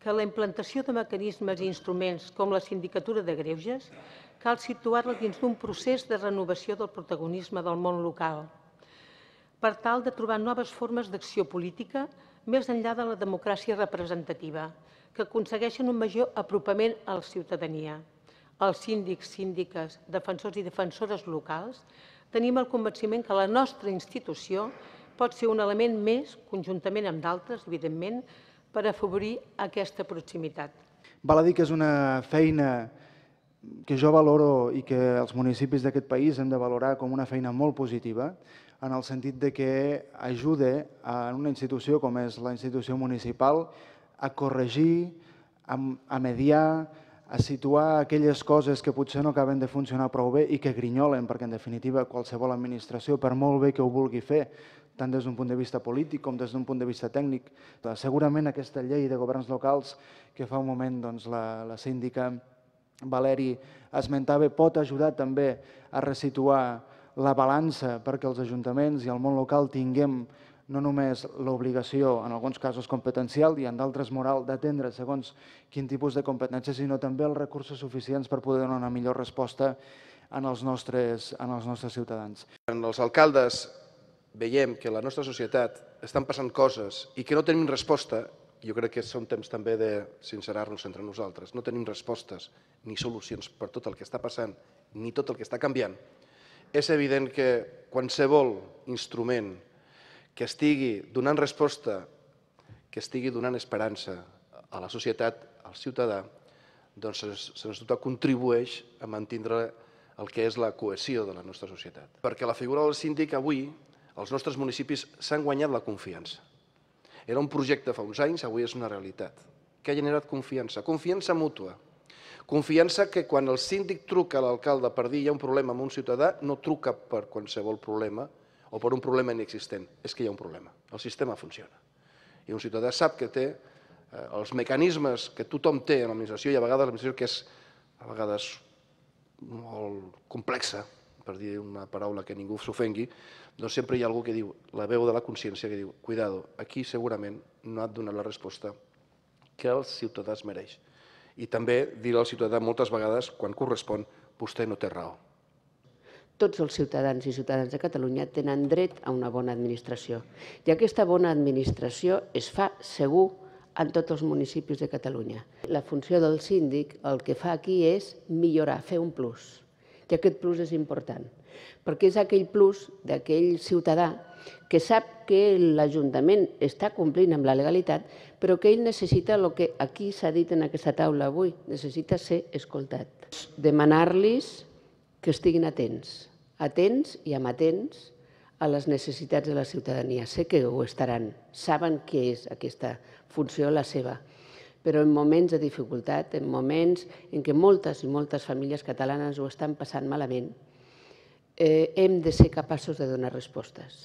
que la implantació de mecanismes i instruments com la sindicatura de greuges cal situar-la dins d'un procés de renovació del protagonisme del món local, per tal de trobar noves formes d'acció política més enllà de la democràcia representativa, que aconsegueixen un major apropament a la ciutadania. Els síndics, síndiques, defensors i defensores locals tenim el convenciment que la nostra institució pot ser un element més, conjuntament amb d'altres, evidentment, per afavorir aquesta proximitat. Val a dir que és una feina que jo valoro i que els municipis d'aquest país hem de valorar com una feina molt positiva, en el sentit de que ajuda en una institució com és la institució municipal a corregir, a mediar, a situar aquelles coses que potser no acaben de funcionar prou bé i que grinyolen, perquè en definitiva qualsevol administració, per molt bé que ho vulgui fer, tant des d'un punt de vista polític com des d'un punt de vista tècnic. Segurament aquesta llei de governs locals que fa un moment la síndica Valeri esmentava pot ajudar també a resituar la balança perquè els ajuntaments i el món local tinguem no només l'obligació, en alguns casos competencial i en d'altres moral, d'atendre segons quin tipus de competències, sinó també els recursos suficients per poder donar una millor resposta als nostres ciutadans. En els alcaldes veiem que a la nostra societat estan passant coses i que no tenim resposta. Jo crec que són temps també de sincerar-nos entre nosaltres. No tenim respostes ni solucions per tot el que està passant ni tot el que està canviant. És evident que qualsevol instrument que estigui donant resposta, que estigui donant esperança a la societat, al ciutadà, doncs sens dubte contribueix a mantindre el que és la cohesió de la nostra societat. Perquè la figura del síndic avui, als nostres municipis s'han guanyat la confiança. Era un projecte fa uns anys, avui és una realitat, que ha generat confiança, confiança mútua. Confiança que quan el síndic truca a l'alcalde per dir hi ha un problema amb un ciutadà, no truca per qualsevol problema o per un problema inexistent, és que hi ha un problema. El sistema funciona. I un ciutadà sap que té els mecanismes que tothom té en l'administració i a vegades l'administració que és a vegades molt complexa, per dir una paraula que ningú s'ofengui, doncs sempre hi ha algú que diu, la veu de la consciència que diu, cuidado, aquí segurament no et donat la resposta que el ciutadà es mereix. I també dir al ciutadà moltes vegades, quan correspon, vostè no té raó. Tots els ciutadans i ciutadanes de Catalunya tenen dret a una bona administració. I aquesta bona administració es fa segur en tots els municipis de Catalunya. La funció del síndic el que fa aquí és millorar, fer un plus. I aquest plus és important, perquè és aquell plus d'aquell ciutadà que sap que l'Ajuntament està complint amb la legalitat, però que ell necessita el que aquí s'ha dit en aquesta taula avui, necessita ser escoltat. Demanar-los que estiguin atents i amatents a les necessitats de la ciutadania. Sé que ho estaran, saben què és aquesta funció, la seva, però en moments de dificultat, en moments en què moltes i moltes famílies catalanes ho estan passant malament, hem de ser capaços de donar respostes.